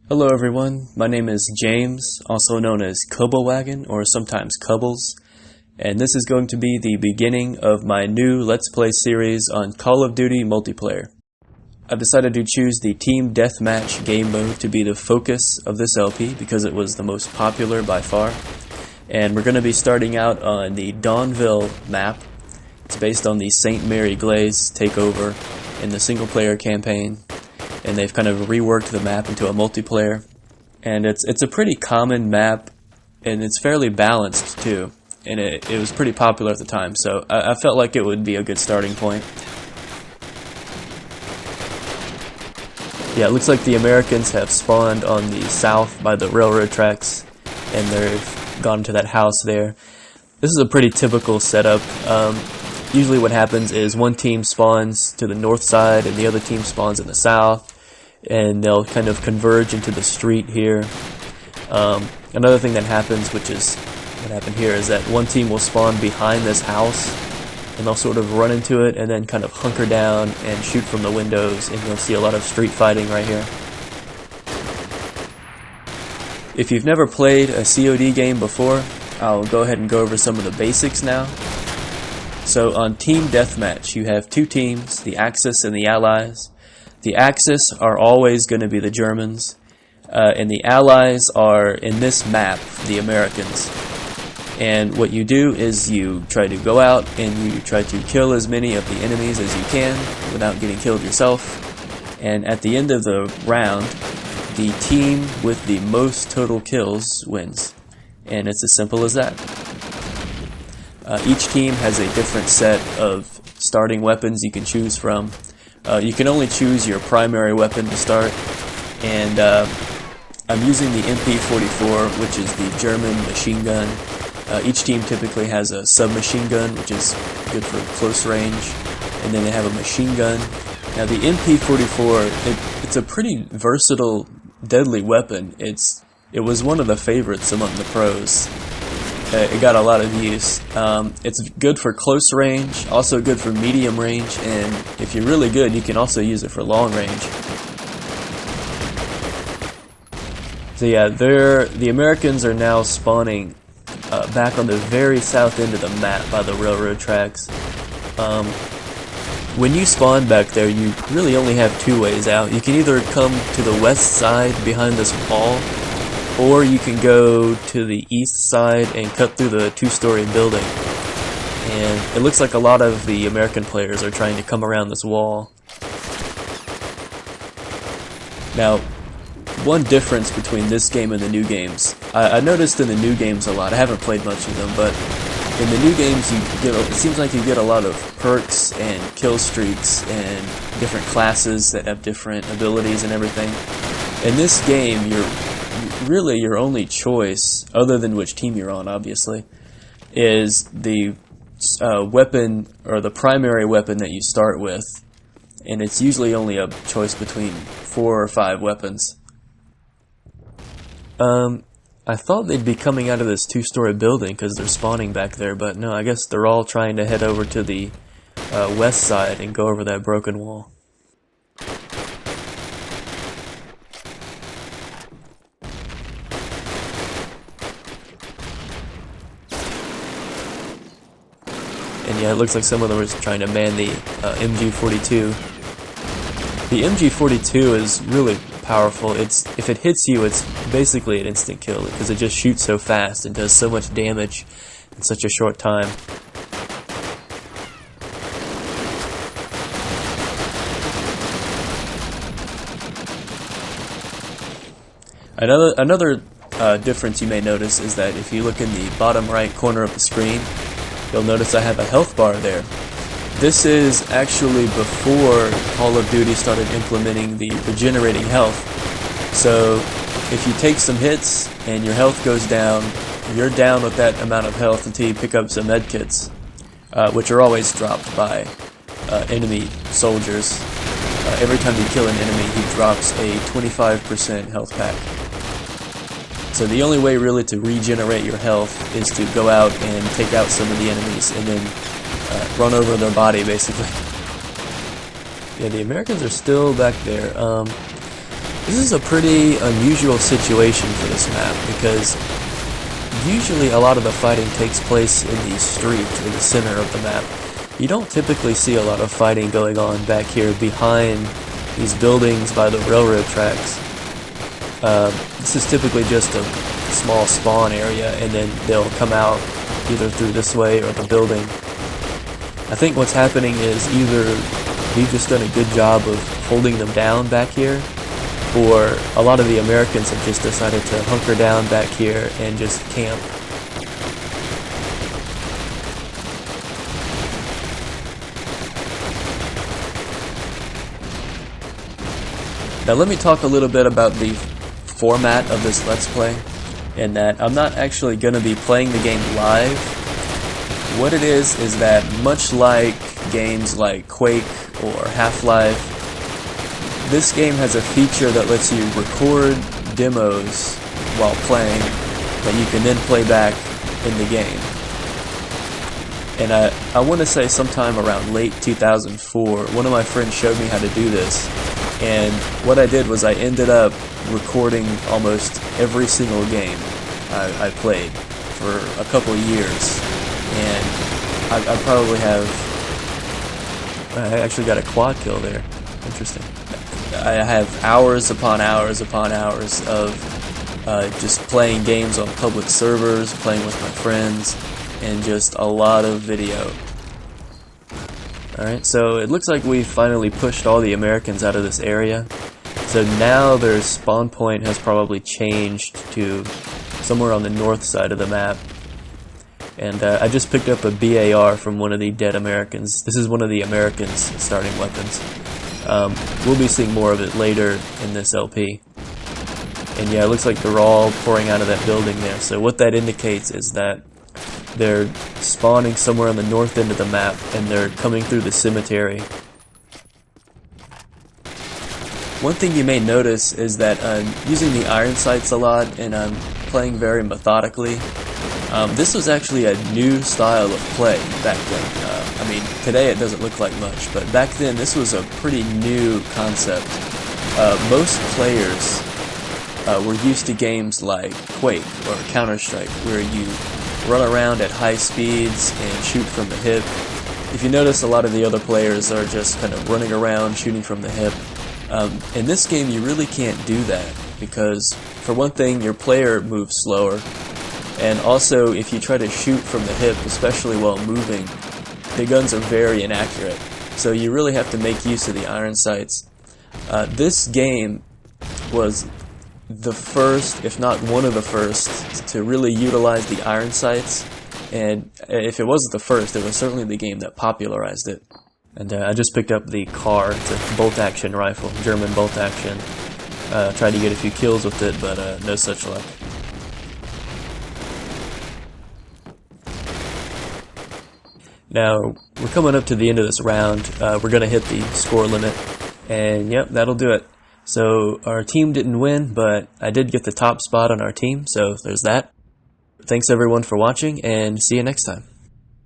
Hello everyone, my name is James, also known as Wagon or sometimes Cubbles, and this is going to be the beginning of my new Let's Play series on Call of Duty multiplayer. I've decided to choose the Team Deathmatch game mode to be the focus of this LP because it was the most popular by far, and we're going to be starting out on the Dawnville map. It's based on the St. Mary Eglise takeover in the single player campaign. And they've kind of reworked the map into a multiplayer, and it's a pretty common map, and it's fairly balanced too, and it was pretty popular at the time, so I felt like it would be a good starting point. Yeah, it looks like the Americans have spawned on the south by the railroad tracks, and they've gone to that house there. This is a pretty typical setup. Usually what happens is one team spawns to the north side and the other team spawns in the south, and they'll kind of converge into the street here. Another thing that happens, which is what happened here, is that one team will spawn behind this house and they'll sort of run into it and then kind of hunker down and shoot from the windows, and you'll see a lot of street fighting right here. If you've never played a COD game before, I'll go ahead and go over some of the basics now. So on Team Deathmatch, you have two teams, the Axis and the Allies. The Axis are always going to be the Germans, and the Allies are, in this map, the Americans. And what you do is you try to go out and you try to kill as many of the enemies as you can without getting killed yourself. And at the end of the round, the team with the most total kills wins. And it's as simple as that. Each team has a different set of starting weapons you can choose from. You can only choose your primary weapon to start, and I'm using the MP44, which is the German machine gun. Each team typically has a submachine gun, which is good for close range, and then they have a machine gun. Now the MP44, it's a pretty versatile, deadly weapon. It was one of the favorites among the pros. It got a lot of use. It's good for close range, also good for medium range, and if you're really good, you can also use it for long range. So yeah, the Americans are now spawning back on the very south end of the map by the railroad tracks. When you spawn back there, you really only have two ways out. You can either come to the west side behind this wall, or you can go to the east side and cut through the two-story building. And it looks like a lot of the American players are trying to come around this wall. Now, one difference between this game and the new games, I noticed in the new games a lot. I haven't played much of them, but in the new games it seems like you get a lot of perks and kill streaks and different classes that have different abilities and everything. In this game, really your only choice, other than which team you're on obviously, is the weapon, or the primary weapon that you start with, and it's usually only a choice between 4 or 5 weapons. I thought they'd be coming out of this two-story building because they're spawning back there, but no, I guess they're all trying to head over to the west side and go over that broken wall. And yeah, it looks like some of them are trying to man the MG42. The MG42 is really powerful. If it hits you, it's basically an instant kill because it just shoots so fast and does so much damage in such a short time. Another difference you may notice is that if you look in the bottom right corner of the screen, you'll notice I have a health bar there. This is actually before Call of Duty started implementing the regenerating health. So if you take some hits and your health goes down, you're down with that amount of health until you pick up some medkits, which are always dropped by enemy soldiers. Every time you kill an enemy, he drops a 25% health pack. So the only way really to regenerate your health is to go out and take out some of the enemies and then run over their body, basically. Yeah, the Americans are still back there. This is a pretty unusual situation for this map because usually a lot of the fighting takes place in the street, in the center of the map. You don't typically see a lot of fighting going on back here behind these buildings by the railroad tracks. This is typically just a small spawn area, and then they'll come out either through this way or the building. I think what's happening is either we've just done a good job of holding them down back here, or a lot of the Americans have just decided to hunker down back here and just camp. Now let me talk a little bit about the format of this Let's Play, in that I'm not actually going to be playing the game live. What it is that much like games like Quake or Half-Life, this game has a feature that lets you record demos while playing that you can then play back in the game. And I want to say sometime around late 2004, one of my friends showed me how to do this. And what I did was I ended up recording almost every single game I played for a couple of years. And I probably have... I actually got a quad kill there. Interesting. I have hours upon hours upon hours of just playing games on public servers, playing with my friends, and just a lot of video. Alright, so it looks like we finally pushed all the Americans out of this area. So now their spawn point has probably changed to somewhere on the north side of the map. And I just picked up a BAR from one of the dead Americans. This is one of the Americans' starting weapons. We'll be seeing more of it later in this LP. And yeah, it looks like they're all pouring out of that building there. So what that indicates is that they're spawning somewhere on the north end of the map, and they're coming through the cemetery. One thing you may notice is that I'm using the iron sights a lot, and I'm playing very methodically. This was actually a new style of play back then. I mean, today it doesn't look like much, but back then this was a pretty new concept. Most players were used to games like Quake or Counter-Strike, where you run around at high speeds and shoot from the hip. If you notice, a lot of the other players are just kind of running around shooting from the hip. In this game you really can't do that, because for one thing your player moves slower, and also if you try to shoot from the hip, especially while moving, the guns are very inaccurate. So you really have to make use of the iron sights. This game was the first, if not one of the first, to really utilize the iron sights, and if it wasn't the first, it was certainly the game that popularized it. And I just picked up the CAR. It's a bolt-action rifle, German bolt-action. Tried to get a few kills with it, but no such luck. Now, we're coming up to the end of this round. We're going to hit the score limit, and yep, that'll do it. So our team didn't win, but I did get the top spot on our team, so there's that. Thanks everyone for watching, and see you next time.